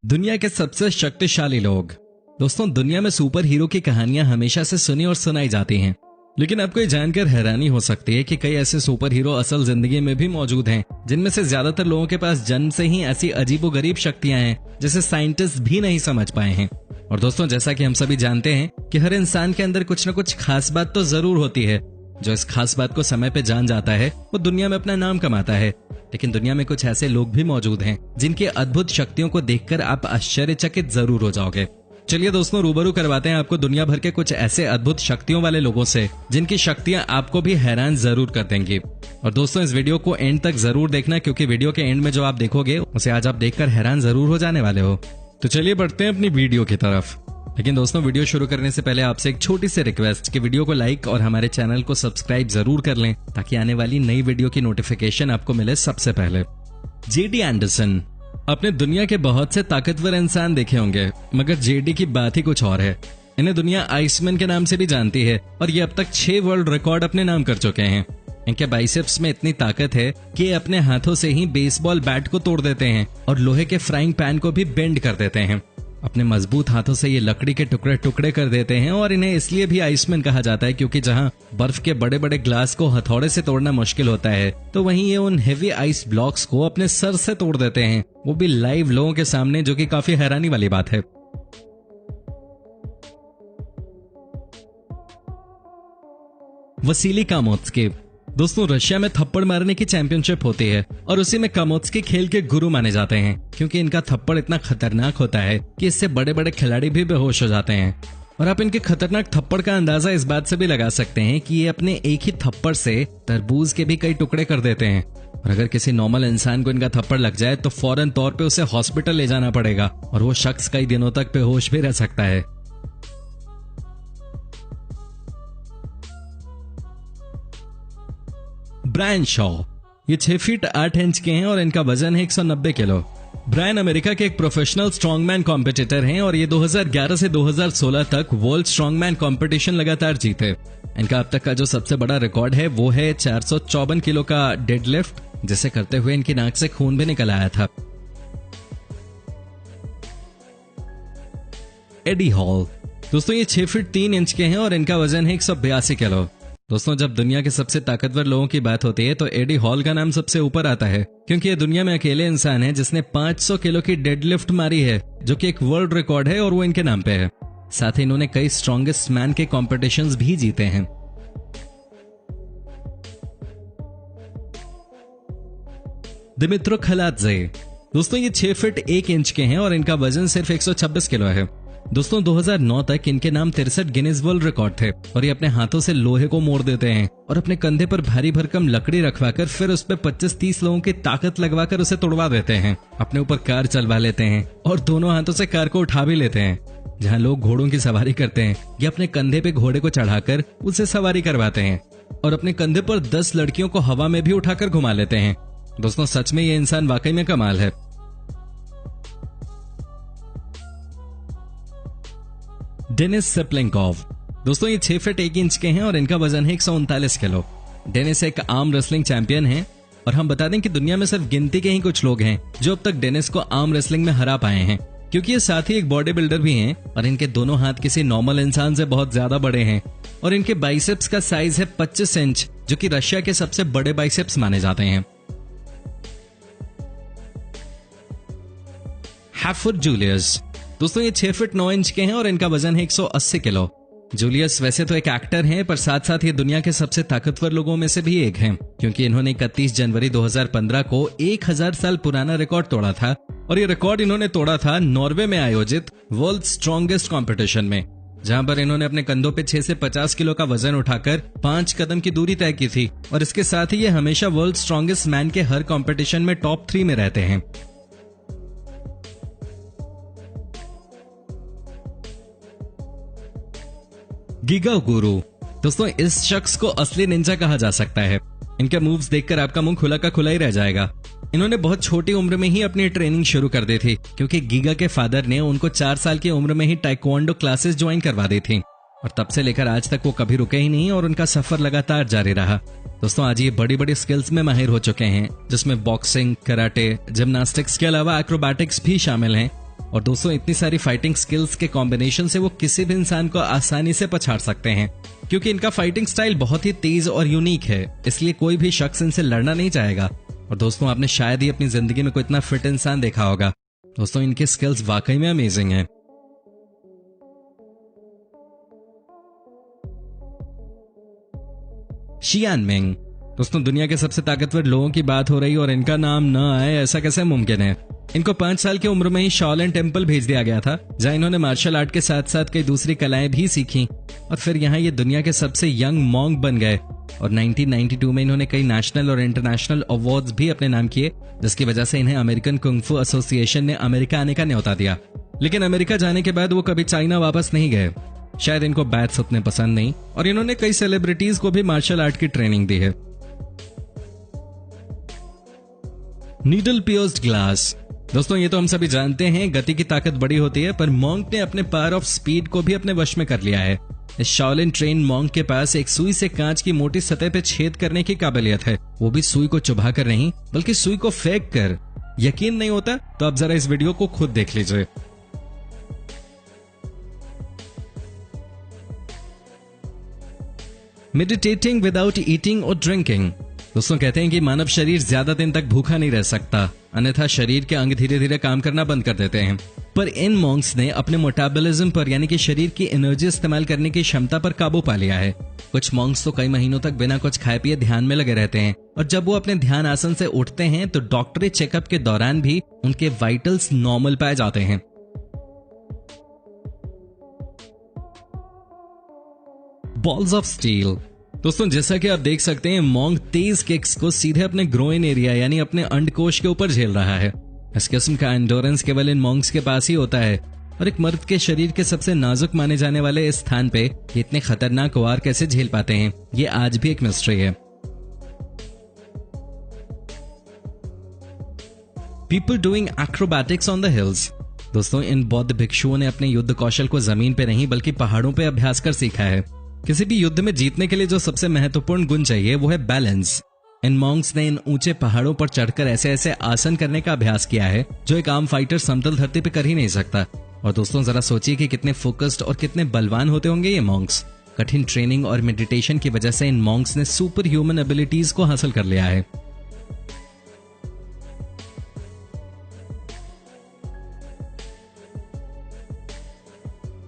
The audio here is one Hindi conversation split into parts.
दुनिया के सबसे शक्तिशाली लोग। दोस्तों, दुनिया में सुपर हीरो की कहानियां हमेशा से सुनी और सुनाई जाती हैं, लेकिन आपको ये जानकर हैरानी हो सकती है कि कई ऐसे सुपर हीरो असल जिंदगी में भी मौजूद हैं, जिनमें से ज्यादातर लोगों के पास जन्म से ही ऐसी अजीबोगरीब शक्तियां हैं जिसे साइंटिस्ट भी नहीं समझ पाए हैं। और दोस्तों, जैसा कि हम सभी जानते हैं कि हर इंसान के अंदर कुछ न कुछ खास बात तो जरूर होती है। जो इस खास बात को समय पे जान जाता है वो दुनिया में अपना नाम कमाता है। लेकिन दुनिया में कुछ ऐसे लोग भी मौजूद हैं जिनकी अद्भुत शक्तियों को देखकर आप आश्चर्यचकित जरूर हो जाओगे। चलिए दोस्तों, रूबरू करवाते हैं आपको दुनिया भर के कुछ ऐसे अद्भुत शक्तियों वाले लोगों से जिनकी शक्तियां आपको भी हैरान जरूर कर देंगी। और दोस्तों, इस वीडियो को एंड तक जरूर देखना, क्योंकि वीडियो के एंड में जो आप देखोगे उसे आज आप देखकर हैरान जरूर हो जाने वाले हो। तो चलिए बढ़ते हैं अपनी वीडियो की तरफ। लेकिन दोस्तों, वीडियो शुरू करने से पहले आपसे एक छोटी सी रिक्वेस्ट कि वीडियो को लाइक और हमारे चैनल को सब्सक्राइब जरूर कर लें, ताकि आने वाली नई वीडियो की नोटिफिकेशन आपको मिले सबसे पहले। JD Anderson. आपने दुनिया के बहुत से ताकतवर इंसान देखे होंगे, मगर जेडी की बात ही कुछ और है। इन्हें दुनिया आइसमैन के नाम से भी जानती है और ये अब तक 6 वर्ल्ड रिकॉर्ड अपने नाम कर चुके हैं। इनके बाइसेप्स में इतनी ताकत है कि ये अपने हाथों से ही बेसबॉल बैट को तोड़ देते हैं और लोहे के फ्राइंग पैन को भी बेंड कर देते हैं। अपने मजबूत हाथों से ये लकड़ी के टुकड़े टुकड़े कर देते हैं और इन्हें इसलिए भी आइसमैन कहा जाता है क्योंकि जहां बर्फ के बड़े बड़े ग्लास को हथौड़े से तोड़ना मुश्किल होता है, तो वहीं ये उन हेवी आइस ब्लॉक्स को अपने सर से तोड़ देते हैं, वो भी लाइव लोगों के सामने, जो कि काफी हैरानी वाली बात है। वसीली कामोत्स्की। दोस्तों, रशिया में थप्पड़ मारने की चैंपियनशिप होती है और उसी में कामोत्स्की खेल के गुरु माने जाते हैं, क्योंकि इनका थप्पड़ इतना खतरनाक होता है कि इससे बड़े बड़े खिलाड़ी भी बेहोश हो जाते हैं। और आप इनके खतरनाक थप्पड़ का अंदाजा इस बात से भी लगा सकते हैं कि ये अपने एक ही थप्पड़ से तरबूज के भी कई टुकड़े कर देते हैं। और अगर किसी नॉर्मल इंसान को इनका थप्पड़ लग जाए तो फौरन तौर पे उसे हॉस्पिटल ले जाना पड़ेगा और वो शख्स कई दिनों तक बेहोश भी रह सकता है। ब्रायन शॉ। ये 6 फीट 8 इंच के हैं और इनका वजन है 190 किलो। ब्रायन अमेरिका के एक प्रोफेशनल स्ट्रॉन्गमैन कॉम्पिटिटर हैं और ये 2011 से 2016 तक वर्ल्ड स्ट्रॉन्गमैन कंपटीशन लगातार जीते। इनका अब तक का जो सबसे बड़ा रिकॉर्ड है वो है 454 किलो का डेडलिफ्ट, जिसे करते हुए इनकी नाक से खून भी निकल आया था। Eddie Hall. दोस्तों, ये 6 फीट 3 इंच के हैं और इनका वजन है 182 किलो। दोस्तों, जब दुनिया के सबसे ताकतवर लोगों की बात होती है तो एडी हॉल का नाम सबसे ऊपर आता है, क्योंकि ये दुनिया में अकेले इंसान है जिसने 500 किलो की डेडलिफ्ट मारी है, जो कि एक वर्ल्ड रिकॉर्ड है और वो इनके नाम पे है। साथ ही इन्होंने कई स्ट्रॉन्गेस्ट मैन के कॉम्पिटिशंस भी जीते हैं। दिमित्रो खलात्जे। दोस्तों, ये 6 फीट 1 इंच के हैं और इनका वजन सिर्फ 126 किलो है। दोस्तों, 2009 तक इनके नाम 63 गिनीज वर्ल्ड रिकॉर्ड थे और ये अपने हाथों से लोहे को मोड़ देते हैं और अपने कंधे पर भारी भरकम लकड़ी रखवाकर फिर उस पर 25-30 लोगों की ताकत लगवाकर उसे तोड़वा देते हैं। अपने ऊपर कार चलवा लेते हैं और दोनों हाथों से कार को उठा भी लेते हैं। जहां लोग घोड़ों की सवारी करते हैं, ये अपने कंधे पे घोड़े को चढ़ाकर उसे सवारी करवाते हैं और अपने कंधे पर 10 लड़कियों को हवा में भी उठाकर घुमा लेते हैं। दोस्तों, सच में ये इंसान वाकई में कमाल है। डेनिस सेप्लेंकोव। दोस्तों, ये 6 फीट 1 इंच के हैं और इनका वजन है 139 किलो। डेनिस एक आर्म रेसलिंग चैंपियन हैं और हम बता दें कि दुनिया में सिर्फ गिनती के ही कुछ लोग हैं जो अब तक डेनिस को आर्म रेसलिंग में हरा पाए हैं, क्योंकि ये साथ ही एक बॉडी बिल्डर भी हैं और इनके दोनों हाथ किसी नॉर्मल इंसान से बहुत ज्यादा बड़े हैं और इनके बाइसेप्स का साइज है 25 इंच, जो कि रशिया के सबसे बड़े बाइसेप्स माने जाते हैं। हैफुर जूलियस। दोस्तों, ये 6 फीट 9 इंच के हैं और इनका वजन है 180 किलो। जूलियस वैसे तो एक एक्टर हैं, पर साथ साथ ये दुनिया के सबसे ताकतवर लोगों में से भी एक हैं, क्योंकि इन्होंने 31 जनवरी 2015 को 1000 साल पुराना रिकॉर्ड तोड़ा था और ये रिकॉर्ड इन्होंने तोड़ा था नॉर्वे में आयोजित वर्ल्ड स्ट्रॉन्गेस्ट कॉम्पिटिशन में, जहां पर इन्होंने अपने कंधों पे 6 से 50 किलो का वजन उठाकर 5 कदम की दूरी तय की थी और इसके साथ ही ये हमेशा वर्ल्ड स्ट्रॉन्गेस्ट मैन के हर कॉम्पिटिशन में टॉप 3 में रहते हैं। गीगा गुरु। दोस्तों, इस शख्स को असली निंजा कहा जा सकता है। इनके मूव्स देखकर आपका मुंह खुला का खुला ही रह जाएगा। इन्होंने बहुत छोटी उम्र में ही अपनी ट्रेनिंग शुरू कर दी थी, क्योंकि गीगा के फादर ने उनको 4 साल की उम्र में ही टाइक्वांडो क्लासेस ज्वाइन करवा दी थी और तब से लेकर आज तक वो कभी रुके ही नहीं और उनका सफर लगातार जारी रहा। दोस्तों, आज ये बड़ी बड़ी स्किल्स में माहिर हो चुके हैं, जिसमें बॉक्सिंग, कराटे, जिम्नास्टिक्स के अलावा एक्रोबैटिक्स भी शामिल हैं और दोस्तों इतनी सारी फाइटिंग स्किल्स के कॉम्बिनेशन से वो किसी भी इंसान को आसानी से पछाड़ सकते हैं, क्योंकि इनका फाइटिंग स्टाइल बहुत ही तेज और यूनिक है, इसलिए कोई भी शख्स इनसे लड़ना नहीं चाहेगा। और दोस्तों आपने शायद ही अपनी जिंदगी में कोई इतना फिट इंसान देखा होगा। दोस्तों इनके स्किल्स वाकई में अमेजिंग हैं। शियान मिंग। दोस्तों दुनिया के सबसे ताकतवर लोगों की बात हो रही और इनका नाम न आए, ऐसा कैसे मुमकिन है? इनको 5 साल की उम्र में ही शाओलिन टेम्पल भेज दिया गया था, जहां इन्होंने मार्शल आर्ट के साथ साथ कई दूसरी कलाएं भी सीखी और फिर यहाँ ये दुनिया के सबसे यंग मॉन्क बन गए। और 1992 में इन्होंने कई नेशनल और इंटरनेशनल अवार्ड्स भी अपने नाम किए, जिसकी वजह से इन्हें अमेरिकन कुंग फू एसोसिएशन ने अमेरिका आने का न्योता दिया। लेकिन अमेरिका जाने के बाद वो कभी चाइना वापस नहीं गए। शायद इनको बैट्स उतने पसंद नहीं और इन्होंने कई सेलिब्रिटीज को भी मार्शल आर्ट की ट्रेनिंग दी है। Needle pierced glass. दोस्तों ये तो हम सभी जानते हैं, गति की ताकत बड़ी होती है, पर मॉन्क ने अपने पावर ऑफ स्पीड को भी अपने वश में कर लिया है। इस शाओलिन ट्रेन मॉन्क के पास एक सुई से कांच की मोटी सतह पे छेद करने की काबिलियत है, वो भी सुई को चुभा कर नहीं बल्कि सुई को फेंक कर। यकीन नहीं होता तो आप जरा इस वीडियो को खुद देख लीजिए। मेडिटेटिंग विदाउट ईटिंग और ड्रिंकिंग। दोस्तों कहते हैं कि मानव शरीर ज्यादा दिन तक भूखा नहीं रह सकता, अन्यथा शरीर के अंग धीरे धीरे काम करना बंद कर देते हैं। पर इन मॉन्क्स ने अपने मेटाबॉलिज्म पर यानी कि शरीर की एनर्जी इस्तेमाल करने की क्षमता पर काबू पा लिया है। कुछ मॉन्क्स तो कई महीनों तक बिना कुछ खाए पिए ध्यान में लगे रहते हैं और जब वो अपने ध्यान आसन से उठते हैं तो डॉक्टरी चेकअप के दौरान भी उनके वाइटल्स नॉर्मल पाए जाते हैं। Balls of steel. दोस्तों जैसा कि आप देख सकते हैं, मॉन्क तेज किक्स को सीधे अपने ग्रोइन एरिया यानी अपने अंडकोश के ऊपर झेल रहा है। इस किस्म का एंडोरेंस केवल इन मॉन्क्स के पास ही होता है और एक मर्द के शरीर के सबसे नाजुक माने जाने वाले इस स्थान पे इतने खतरनाक वार कैसे झेल पाते हैं, ये आज भी एक मिस्ट्री है। People doing acrobatics on the hills. दोस्तों इन बौद्ध भिक्षुओं ने अपने युद्ध कौशल को जमीन पे नहीं बल्कि पहाड़ों पे अभ्यास कर सीखा है। किसी भी युद्ध में जीतने के लिए जो सबसे महत्वपूर्ण गुण चाहिए वो है बैलेंस। इन मॉन्क्स ने इन ऊंचे पहाड़ों पर चढ़कर ऐसे ऐसे आसन करने का अभ्यास किया है जो एक आम फाइटर समतल धरती पे कर ही नहीं सकता। और दोस्तों जरा सोचिए कि कितने फोकस्ड और कितने बलवान होते होंगे ये मॉन्क्स। कठिन ट्रेनिंग और मेडिटेशन की वजह से इन मॉन्क्स ने सुपर ह्यूमन एबिलिटीज को हासिल कर लिया है।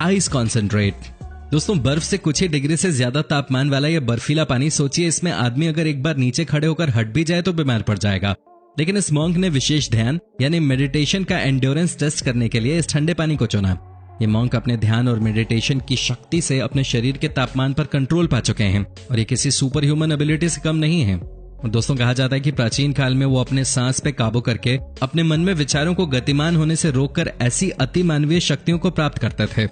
Ice concentrate. दोस्तों बर्फ से कुछ ही डिग्री से ज्यादा तापमान वाला यह बर्फीला पानी, सोचिए इसमें आदमी अगर एक बार नीचे खड़े होकर हट भी जाए तो बीमार पड़ जाएगा। लेकिन इस मॉन्क ने विशेष ध्यान यानी मेडिटेशन का एंड्योरेंस टेस्ट करने के लिए इस ठंडे पानी को चुना। ये मॉन्क अपने ध्यान और मेडिटेशन की शक्ति से अपने शरीर के तापमान पर कंट्रोल पा चुके हैं और ये किसी सुपर ह्यूमन एबिलिटी से कम नहीं है। और दोस्तों कहा जाता है कि प्राचीन काल में वो अपने सांस पे काबू करके अपने मन में विचारों को गतिमान होने से रोककर ऐसी अति मानवीय शक्तियों को प्राप्त करते थे।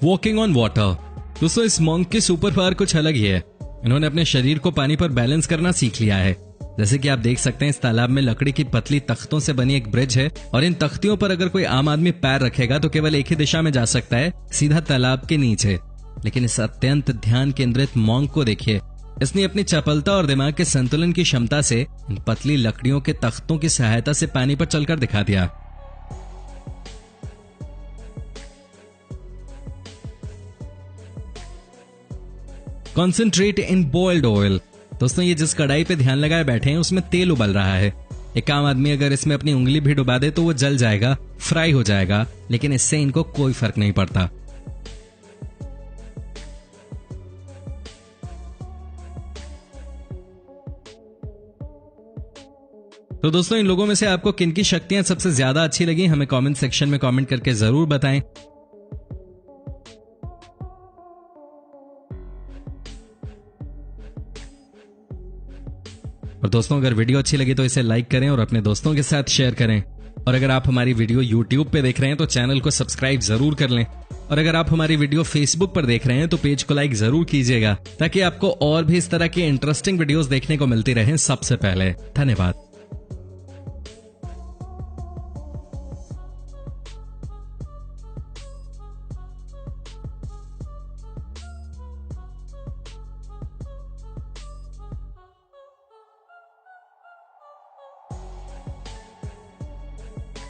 Walking on water. दोस्तों इस मॉन्क की सुपर पावर कुछ अलग ही है। इन्होंने अपने शरीर को पानी पर बैलेंस करना सीख लिया है। जैसे कि आप देख सकते हैं इस तालाब में लकड़ी की पतली तख्तों से बनी एक ब्रिज है और इन तख्तियों पर अगर कोई आम आदमी पैर रखेगा तो केवल एक ही दिशा में जा सकता है, सीधा तालाब के नीचे। लेकिन इस अत्यंत ध्यान केंद्रित मॉन्क को देखिए, इसने अपनी चपलता और दिमाग के संतुलन की क्षमता से इन पतली लकड़ियों के तख्तों की सहायता से पानी पर चलकर दिखा दिया। Concentrate in boiled oil. दोस्तों ये जिस कढ़ाई पे ध्यान लगाए बैठे हैं उसमें तेल उबल रहा है। एक आम आदमी अगर इसमें अपनी उंगली भी डुबा दे तो वो जल जाएगा, फ्राई हो जाएगा, लेकिन इससे इनको कोई फर्क नहीं पड़ता। तो दोस्तों इन लोगों में से आपको किनकी शक्तियां सबसे ज्यादा अच्छी लगी, हमें कमेंट सेक्शन में कमेंट करके जरूर बताएं। और दोस्तों अगर वीडियो अच्छी लगी तो इसे लाइक करें और अपने दोस्तों के साथ शेयर करें। और अगर आप हमारी वीडियो YouTube पे देख रहे हैं तो चैनल को सब्सक्राइब जरूर कर लें। और अगर आप हमारी वीडियो Facebook पर देख रहे हैं तो पेज को लाइक जरूर कीजिएगा, ताकि आपको और भी इस तरह की इंटरेस्टिंग वीडियोस देखने को मिलती रहें सबसे पहले। धन्यवाद।